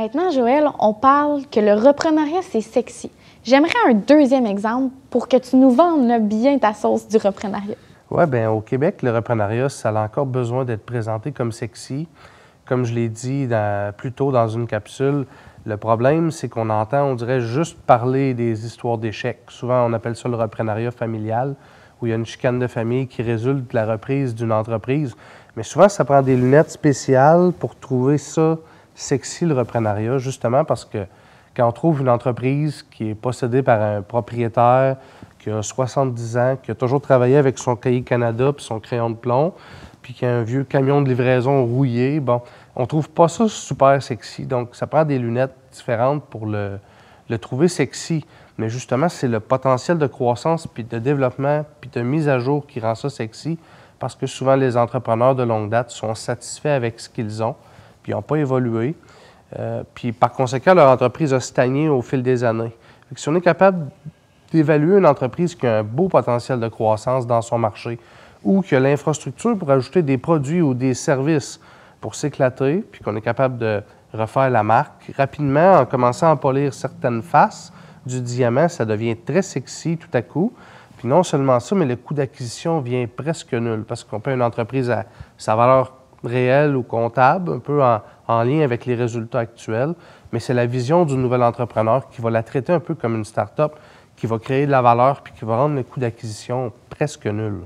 Maintenant, Joël, on parle que le repreneuriat, c'est sexy. J'aimerais un deuxième exemple pour que tu nous vendes bien ta sauce du repreneuriat. Oui, bien, au Québec, le repreneuriat, ça a encore besoin d'être présenté comme sexy. Comme je l'ai dit plus tôt dans une capsule, le problème, c'est qu'on entend, on dirait, juste parler des histoires d'échecs. Souvent, on appelle ça le repreneuriat familial, où il y a une chicane de famille qui résulte de la reprise d'une entreprise. Mais souvent, ça prend des lunettes spéciales pour trouver ça sexy, le repreneuriat, justement parce que quand on trouve une entreprise qui est possédée par un propriétaire qui a 70 ans, qui a toujours travaillé avec son cahier Canada puis son crayon de plomb, puis qui a un vieux camion de livraison rouillé, bon, on trouve pas ça super sexy. Donc, ça prend des lunettes différentes pour le trouver sexy. Mais justement, c'est le potentiel de croissance, puis de développement, puis de mise à jour qui rend ça sexy, parce que souvent, les entrepreneurs de longue date sont satisfaits avec ce qu'ils ont, puis ils n'ont pas évolué. Puis par conséquent, leur entreprise a stagné au fil des années. Donc, si on est capable d'évaluer une entreprise qui a un beau potentiel de croissance dans son marché ou qui a l'infrastructure pour ajouter des produits ou des services pour s'éclater, puis qu'on est capable de refaire la marque rapidement en commençant à polir certaines faces du diamant, ça devient très sexy tout à coup. Puis non seulement ça, mais le coût d'acquisition vient presque nul parce qu'on paie une entreprise à sa valeur réelle ou comptable, un peu en lien avec les résultats actuels, mais c'est la vision du nouvel entrepreneur qui va la traiter un peu comme une start-up, qui va créer de la valeur puis qui va rendre le coût d'acquisition presque nul.